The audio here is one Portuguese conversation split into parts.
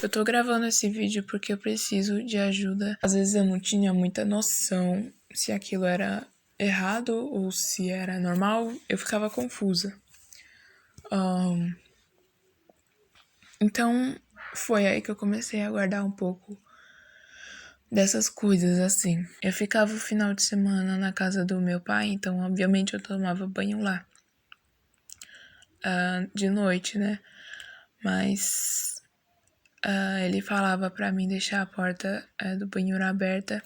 Eu tô gravando esse vídeo porque eu preciso de ajuda. Às vezes eu não tinha muita noção se aquilo era errado ou se era normal, eu ficava confusa. Então foi aí que eu comecei a guardar um pouco dessas coisas assim. Eu ficava o final de semana na casa do meu pai, então obviamente eu tomava banho lá. De noite, né? Mas ele falava pra mim deixar a porta do banheiro aberta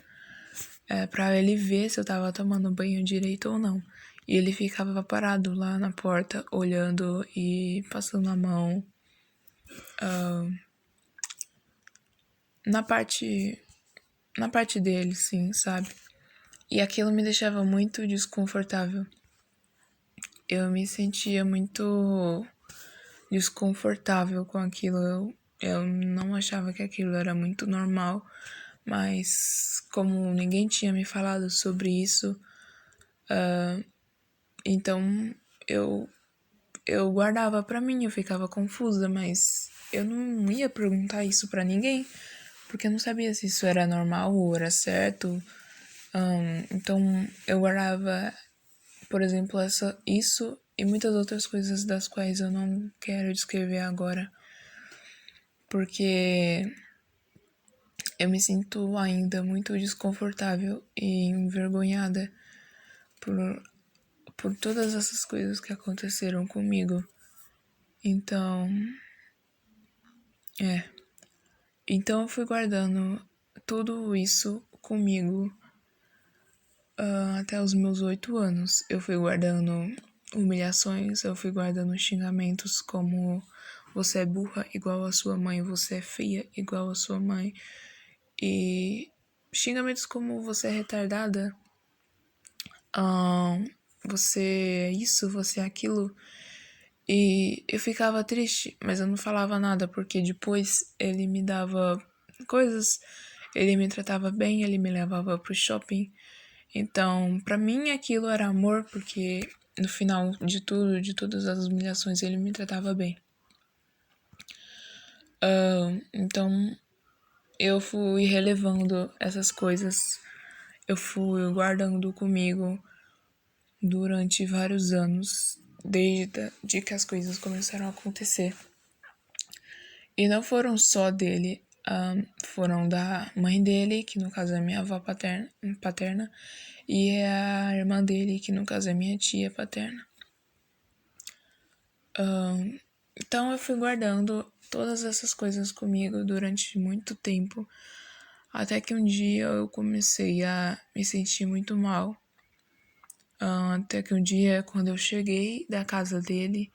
pra ele ver se eu tava tomando banho direito ou não. E ele ficava parado lá na porta, olhando e passando a mão na parte dele, sim, sabe? E aquilo me deixava muito desconfortável. Eu me sentia muito desconfortável com aquilo. Eu não achava que aquilo era muito normal, mas como ninguém tinha me falado sobre isso, então eu guardava pra mim, eu ficava confusa, mas eu não ia perguntar isso pra ninguém, porque eu não sabia se isso era normal ou era certo. Então eu guardava, por exemplo, isso e muitas outras coisas das quais eu não quero descrever agora, porque eu me sinto ainda muito desconfortável e envergonhada por todas essas coisas que aconteceram comigo. Então, Então eu fui guardando tudo isso comigo até os meus 8 anos. Eu fui guardando humilhações, eu fui guardando xingamentos como você é burra igual a sua mãe, você é feia igual a sua mãe. E xingamentos como você é retardada, você é isso, você é aquilo. E eu ficava triste, mas eu não falava nada, porque depois ele me dava coisas, ele me tratava bem, ele me levava pro shopping. Então, pra mim aquilo era amor, porque no final de tudo, de todas as humilhações, ele me tratava bem. Então, eu fui relevando essas coisas, eu fui guardando comigo durante vários anos, desde que as coisas começaram a acontecer. E não foram só dele, foram da mãe dele, que no caso é minha avó paterna, e a irmã dele, que no caso é minha tia paterna. Então eu fui guardando todas essas coisas comigo durante muito tempo, até que um dia eu comecei a me sentir muito mal. Até que um dia, quando eu cheguei da casa dele,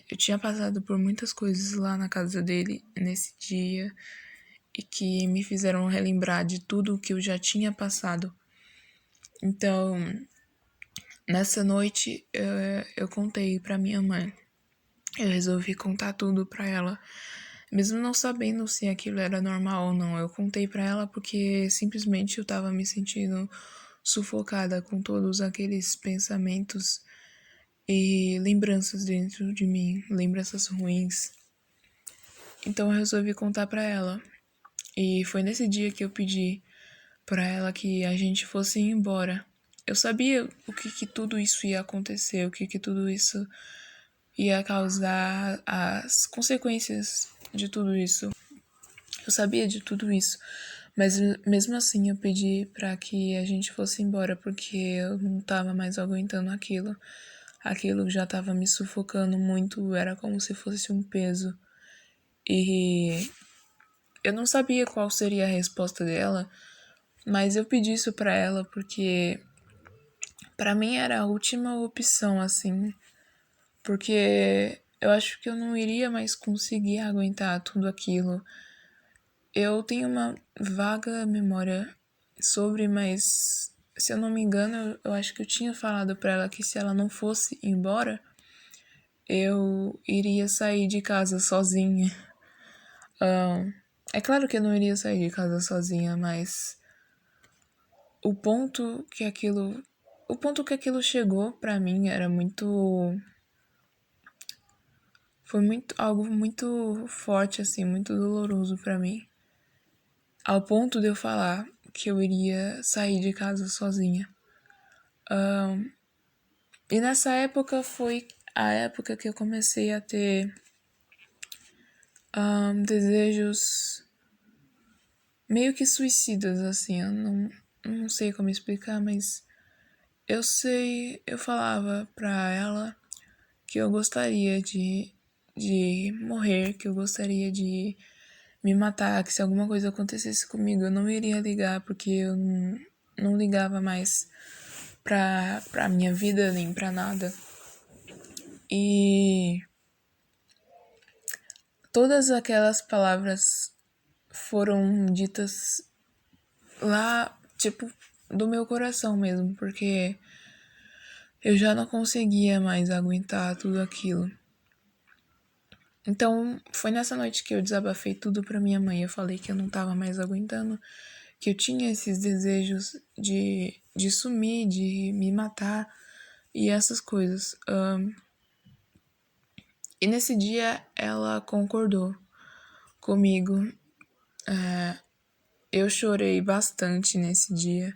eu tinha passado por muitas coisas lá na casa dele nesse dia e que me fizeram relembrar de tudo o que eu já tinha passado. Então, nessa noite, eu contei pra minha mãe. Eu resolvi contar tudo pra ela, mesmo não sabendo se aquilo era normal ou não. Eu contei pra ela porque simplesmente eu tava me sentindo sufocada com todos aqueles pensamentos e lembranças dentro de mim, lembranças ruins. Então eu resolvi contar pra ela. E foi nesse dia que eu pedi pra ela que a gente fosse embora. Eu sabia o que tudo isso ia acontecer, o que tudo isso ia causar, as consequências de tudo isso. Eu sabia de tudo isso, mas mesmo assim eu pedi pra que a gente fosse embora, porque eu não tava mais aguentando aquilo. Aquilo já tava me sufocando muito, era como se fosse um peso. E eu não sabia qual seria a resposta dela, mas eu pedi isso pra ela porque pra mim era a última opção, assim, porque eu acho que eu não iria mais conseguir aguentar tudo aquilo. Eu tenho uma vaga memória sobre, mas se eu não me engano, eu acho que eu tinha falado pra ela que se ela não fosse embora, eu iria sair de casa sozinha. É claro que eu não iria sair de casa sozinha, mas o ponto que aquilo, chegou pra mim era muito Foi algo muito forte, assim, muito doloroso pra mim. Ao ponto de eu falar que eu iria sair de casa sozinha. E nessa época foi a época que eu comecei a ter desejos meio que suicidas, assim. Eu não sei como explicar, mas eu falava pra ela que eu gostaria de morrer, que eu gostaria de me matar, que se alguma coisa acontecesse comigo eu não iria ligar, porque eu não ligava mais pra minha vida nem pra nada. E todas aquelas palavras foram ditas lá, tipo, do meu coração mesmo, porque eu já não conseguia mais aguentar tudo aquilo. Então, foi nessa noite que eu desabafei tudo pra minha mãe. Eu falei que eu não tava mais aguentando, que eu tinha esses desejos de sumir, de me matar e essas coisas. E nesse dia ela concordou comigo. Eu chorei bastante nesse dia.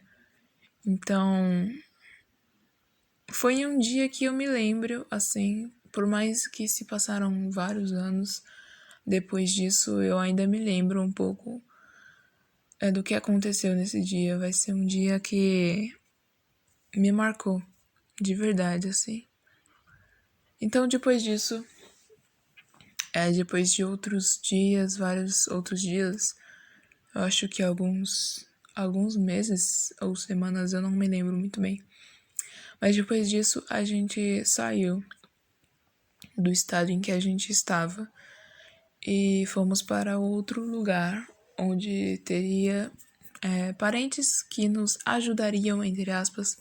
Então, foi um dia que eu me lembro, assim, por mais que se passaram vários anos depois disso, eu ainda me lembro um pouco do que aconteceu nesse dia. Vai ser um dia que me marcou, de verdade, assim. Então, depois disso, depois de outros dias, vários outros dias, eu acho que alguns meses ou semanas, eu não me lembro muito bem. Mas depois disso, a gente saiu do estado em que a gente estava e fomos para outro lugar onde teria parentes que nos ajudariam, entre aspas,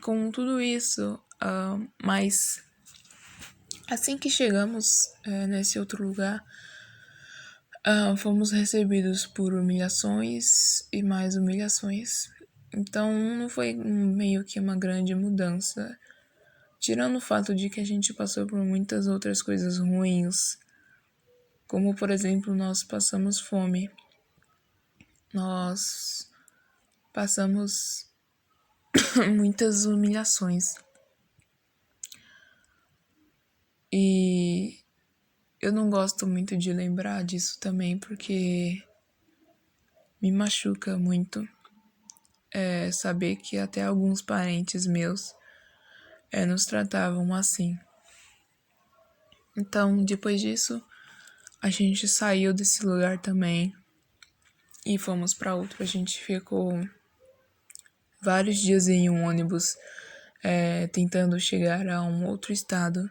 com tudo isso. Mas assim que chegamos nesse outro lugar, fomos recebidos por humilhações e mais humilhações. Então não foi meio que uma grande mudança. Tirando o fato de que a gente passou por muitas outras coisas ruins, como por exemplo, nós passamos fome, nós passamos muitas humilhações. E eu não gosto muito de lembrar disso também, porque me machuca muito saber que até alguns parentes meus nos tratavam assim. Então, depois disso, a gente saiu desse lugar também e fomos para outro. A gente ficou vários dias em um ônibus tentando chegar a um outro estado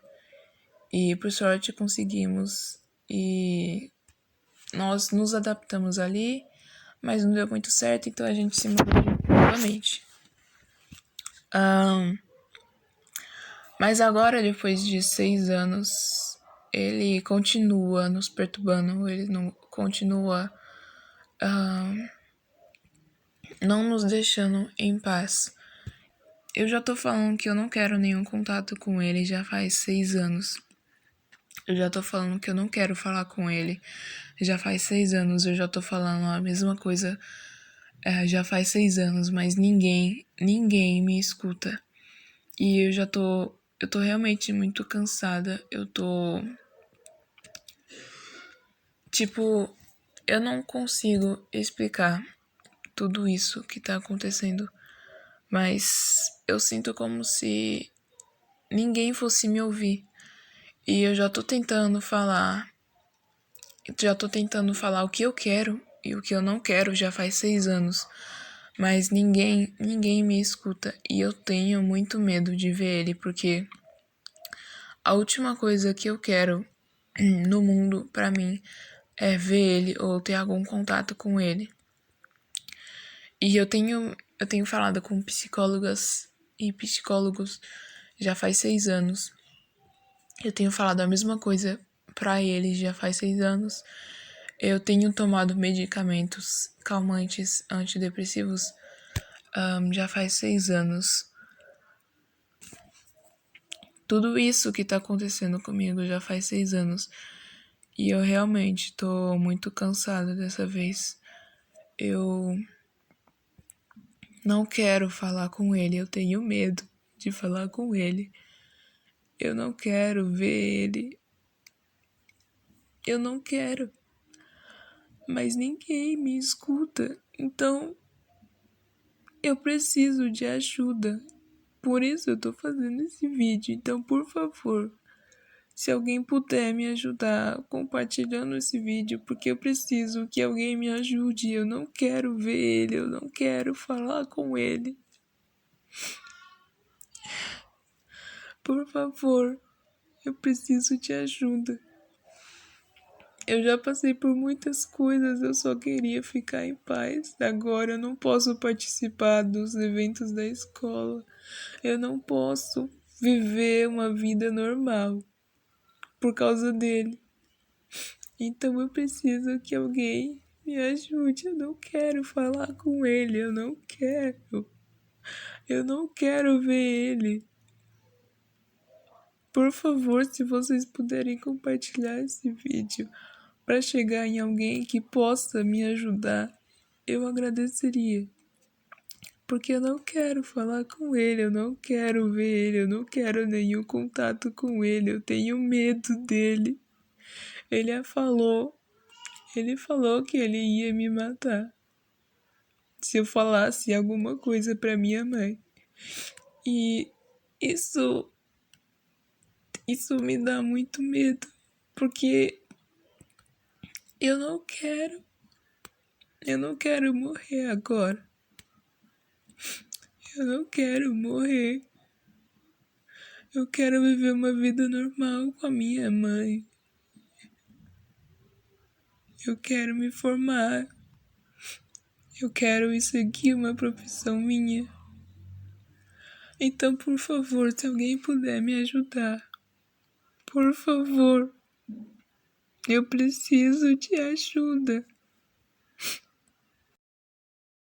e por sorte conseguimos e nós nos adaptamos ali, mas não deu muito certo, então a gente se mudou novamente. Mas agora, depois de 6 anos, ele continua nos perturbando, ele não continua não nos deixando em paz. Eu já tô falando que eu não quero nenhum contato com ele já faz 6 anos. Eu já tô falando que eu não quero falar com ele já faz 6 anos. Eu já tô falando a mesma coisa já faz 6 anos, mas ninguém me escuta. E eu tô realmente muito cansada. Tipo, eu não consigo explicar tudo isso que tá acontecendo, mas eu sinto como se ninguém fosse me ouvir. E eu já tô tentando falar o que eu quero e o que eu não quero já faz 6 anos. Mas ninguém me escuta e eu tenho muito medo de ver ele, porque a última coisa que eu quero no mundo, pra mim, é ver ele ou ter algum contato com ele. E eu tenho falado com psicólogas e psicólogos já faz 6 anos. Eu tenho falado a mesma coisa pra ele já faz 6 anos. Eu tenho tomado medicamentos calmantes, antidepressivos, já faz 6 anos. Tudo isso que tá acontecendo comigo já faz 6 anos. E eu realmente tô muito cansada dessa vez. Eu não quero falar com ele, eu tenho medo de falar com ele. Eu não quero ver ele. Eu não quero. Mas ninguém me escuta. Então eu preciso de ajuda. Por isso eu tô fazendo esse vídeo. Então, por favor, se alguém puder me ajudar compartilhando esse vídeo, porque eu preciso que alguém me ajude. Eu não quero ver ele, eu não quero falar com ele. Por favor, eu preciso de ajuda. Eu já passei por muitas coisas, eu só queria ficar em paz. Agora eu não posso participar dos eventos da escola. Eu não posso viver uma vida normal por causa dele. Então eu preciso que alguém me ajude. Eu não quero falar com ele, eu não quero. Eu não quero ver ele. Por favor, se vocês puderem compartilhar esse vídeo para chegar em alguém que possa me ajudar, eu agradeceria. Porque eu não quero falar com ele, eu não quero ver ele, eu não quero nenhum contato com ele, eu tenho medo dele. Ele falou que ele ia me matar se eu falasse alguma coisa para minha mãe. E isso me dá muito medo, porque eu não quero morrer agora. Eu não quero morrer. Eu quero viver uma vida normal com a minha mãe. Eu quero me formar. Eu quero seguir uma profissão minha. Então, por favor, se alguém puder me ajudar, por favor, eu preciso de ajuda.